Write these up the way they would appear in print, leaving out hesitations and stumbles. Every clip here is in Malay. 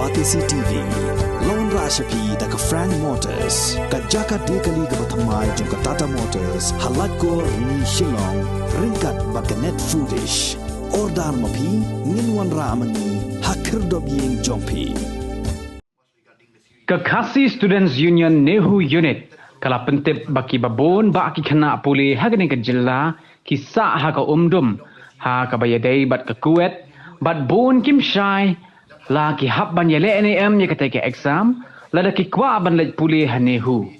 Batisi TV, Lone Rashapi da ka Frank Motors, ka Jaka Dekali ka Batamai jong ka Tata Motors, halat ko ni Shillong, ringkat ba ka Net Foodish, Ordar Mapi, Ninwan Ramani, Hakir Dobiyeng Jongpi. Kakasi Students Union Nehu Unit, kala pentip baki babon ba aki kena puli hagani ka jilla, kisah ha ka umdum, ha ka bayadai bat ka kuwet, bat bon kim syai, la ki hap ban yele NAM ya kata ke exam, lada ki kwa ban lej puli ha Nehu.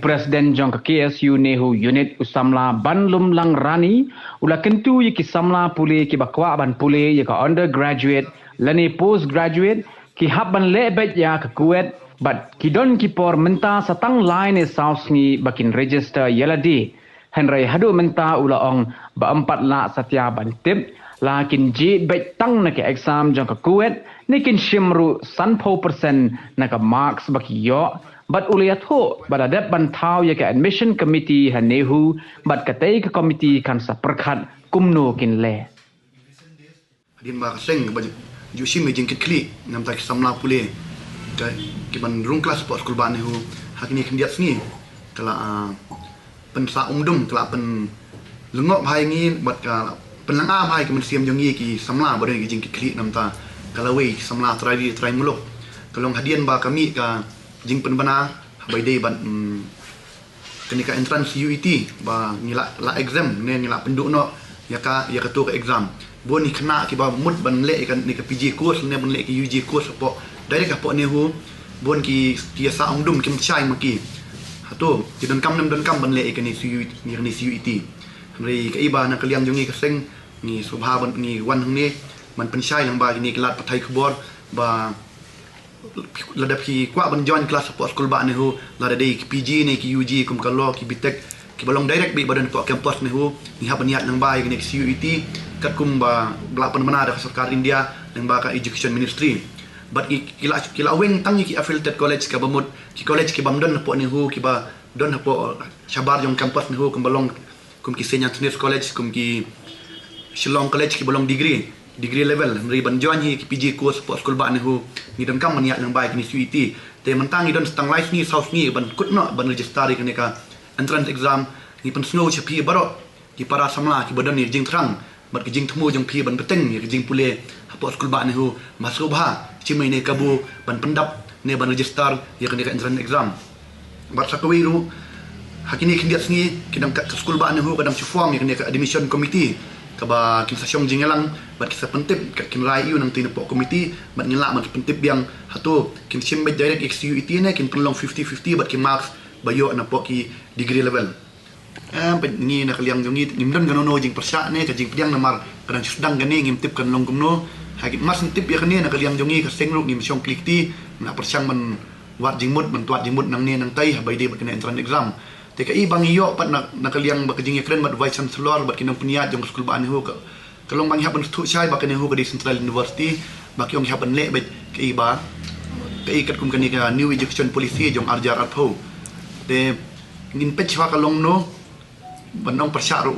Presiden jong ka KSU Nehu Unit usamla ban lum lang rani, ula kentu ya ki samla puli ki bakwa ban puli ya ka undergraduate, lani postgraduate, ki hap ban lebet ya ka kuwet, but kidon kipor menta satang line e south ni bakin register yaladi henry hadu menta ula ong ba 4 la satya bantip lakin ji bet tang na ke exam jang ka kuet nikin shimru sanpo persen na ka marks baki yo but uliat ho badadep bantau ya ke admission committee hanehu but katei ka committee kan sa perkhat kumno kin le din ba kaseng ba jusim jing kli nam tak samla pule ke ban rung kelas sport school ban hu hakini kendiat sni kala pen sa umdum kala pen lengok bhai ngi bat ka pen langa bhai ke siam jongi ki samla bare ki jing kli nam ta kala we samla try muluk kalong hadian ba kami ka jing pen bana bai dei ban kini ka entrance UET ba ngila la exam ne ngila penduk no ya ka tu ka exam bon ni kena ki ba mut ban le kan ni ka PG course ne ban le ki UG course po dari kapok ni hu bon ki sa ongdum kim chai maki hatu ki don kam ban le ikani su ni UET ri ka iba na kaliam jongi ka seng ni subha ban ni wan hang ni man pen chai lang ba ni kelat pathai khbor ba ladap ki kwa ban join class support school ba ni hu la dei ki PG ni ki UG kum ka lo ki bitek ki balong direct bi badan ko campus ni hu ni ha niat nang ba ni UET kat kum ba belapan mana ada sarkar India nang ba ka education ministry but kila wing tangi ki affiliated college ka bamut ki college ki bamdon po ni hu ki ba don po shabar jong campus ni hu kumbalong kum ki St. Anthony's college kum ki Shillong college ki balong degree level mri ban join hi ki PG course po school ba ni hu ni don kam maniat nang bai ki UET te mantangi don stang life ni south ni ban kutno ban register ki ka entrance exam ni pen snow chapi baro ki para samla ki badan ni jing trang bat ki jing thmu jong phi ban beteng ni ki jing pule po school ba ni hu masuk ba cimai ne kabu ban pendap ne ban register ya kan entrance exam bat sakawiru hakini kindiat sni kidam ka school ba ne hu kadam form ya kan admission committee ka ba kin sasyong jingelang bat kisa pentip ka kin rai yu nang tin po committee bat ngila man pentip yang hatu kin simbet direct XUET ne kin pelong 50-50 bat kin marks bayo na po ki degree level ni na kaliang jongi nimdon ganono jing persya ne ka jing piang namar kadang sedang gani ngimtip kan long kumno hagit mas tip ya kani na kaliam jongi ka sengruk ni misyong klikti na persyang man wat jingmut man tuat jingmut nang ni nang tai bai de bakena entrance exam te ka ibang iyo pat na kaliang bakajing ekren mat vice chancellor bak kinang puniat jong school ba ni ho ka kalong bang haban thu chai bakene ho ka di central university bak yong haban le bet ka iba ka ikat kum kani ka new education policy jong arjar atho te ngin pechwa kalong no banong persya ru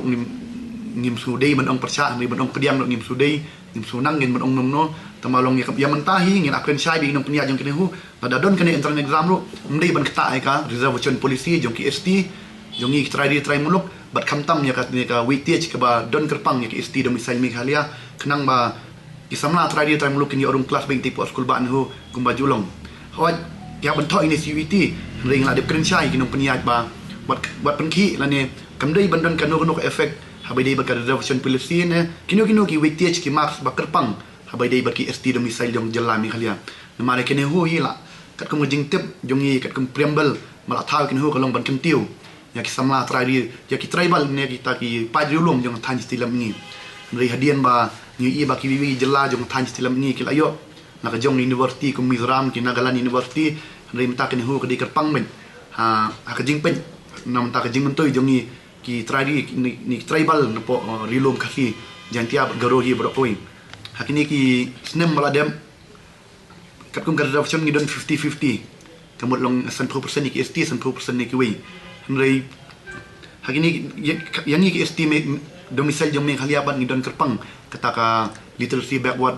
ngim sudai banong persya ni banong kediang no ngim sudai nim sunang ngin man ong no tamalong ya mentahi ngin akren syai bi nong penia jong kene hu pada don kene entrance exam ru mdei ban kata ai ka reservation policy jong ki ST jong ni try muluk bat khamtam ya ka ni ka weightage ka ba don kerpang ya ki ST domicile Meghalaya kenang ba ki samla try muluk ni orang kelas beng tipo school ba hu kumba julong hawat ya ban thoi ni CVT ring la de kren syai ki nong penia ba bat penki la ne kamdei ban don kanu no effect habai dei bakar reservation policy ne kino ki weightage ki marks bakar pang habai dei baki ST domicile jong jela Meghalaya namare kene hu hila kat kum jing tip jong yi kat kum preamble mala thau kene hu kalong ban kentiu ya ki samla try ya ki tribal ne kita ki padriulum jong than stilam ni mri hadian ba ni i baki wi jela jong than stilam ni ki ayo na ka jong university kum Mizoram ki Nagaland university mri mta kene hu ka di kerpang men ha ka jing pen nam ta ka jing mentoi jong ni ki ni tribal na po rilom kasi jantia garohi brodoi hakini ki snem maladem kat kum reservation ni don 50-50 kamut long 100% ni ki ST 100% ni ki wi hendrai hakini yang ni ki ST domicile jong Meghalaya ban ni don kerpang kata ka literacy backward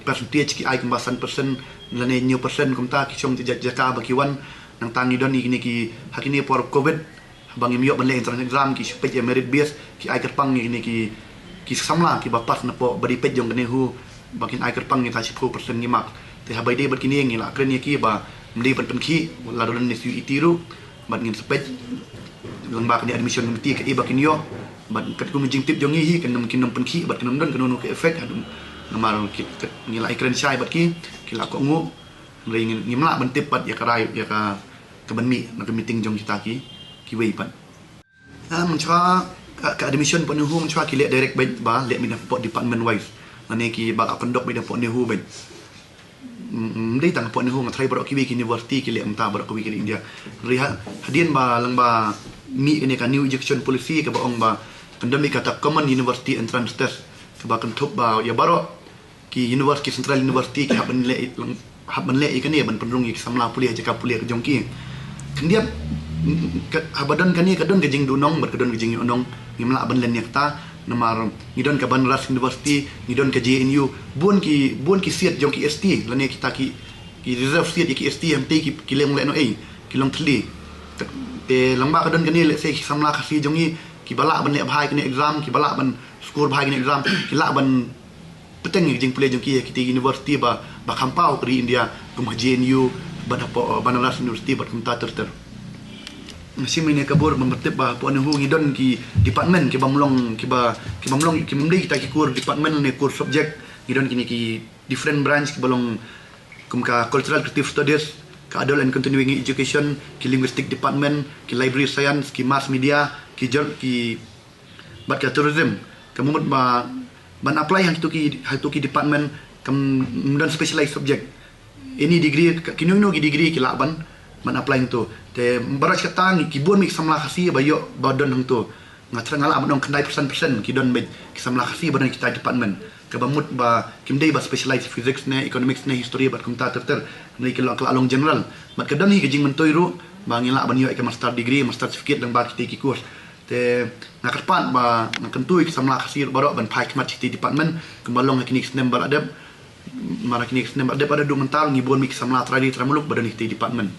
percentage ki ai kembasan persen lane new persen kumta ki chom ti jaka bakiwan nang tangi don ni ki hakini por covid bang im yo ban le entrance exam ki spec merit base ki ai kerpang ni ki samla ki bapas na po bari pet jong ne hu bakin ai kerpang ni ta 10% ni mak te habai de bat kini ngi la kren ki ba mli ban pen ki la don ni su itiru bat ngin spec lang ba ni admission committee ke bakin yo bat kat ku mijing tip jong hi kan mungkin pen ki bat kan don kan ke effect namar ki ni la kren sai bat ki la ko ngu ngai ngi mla ban tip bat ya karai ya ka ban mi na meeting jong kita ki wei pan man chwa ka admission pon hu man chwa ki le direct ba le min pot department wise mane ki ba kondok mi pot hu ben mdei tang pot hu ngatrai bro ki wi university ki le amta bro ki India riha hadien ba lang ba mi ne ka new education policy ka ba ong ba pandemic kata common university entrance test ka ba kan thop ba ya baro ki university central university ki haban le ikan ni ban pendrung ki samla pulia jaka pulia ke jong ki kendiap habadan kani kadon gejing dunong ber kadon gejing onong ngimla ban len yakta namar ngidon ka ban ras university ngidon ka JNU bon ki siat jong ki ST lane kita ki reserve siat ki ST MT ki leng le no ki long tli te lamba kadon kani le se ki samla khasi jong ki bala ban le bhai kini exam ki bala ban score bhai kini exam ki la ban peteng gejing pule jong ki university ba khampau kri India kum JNU ban apa ban ras university bat kum ta ter si mine kabur membertip ba po anu ngidon ki department ki bamlong ki memli kita ki kur department ne kur subject ngidon kini ki different branch ki balong kum ka cultural creative studies ka adult and continuing education ki linguistic department ki library science ki mass media ki bat ka tourism kamumut ba ban apply hang tu ki department kam dan specialized subject any degree kinung ki degree ki laban man apply tu te baras katang ki bon mi samla khasi bayo badon hang tu ngatra ngala abon kendai persen ki don be ki samla khasi badan kita department ka bamut ba kimdei ba specialized physics ne economics ne history bat kumta ter ni ki long general mat kadang hi gejing mentoi ru ba ngila ban yo ke master degree master certificate dang ba ki course te nakarpan ba nakentui ki samla khasi baro ban pai mat ti department kemalong kini snem baradab mara kini snem baradab ada du mental ngibon mi ki samla tradi tramuluk badan ti department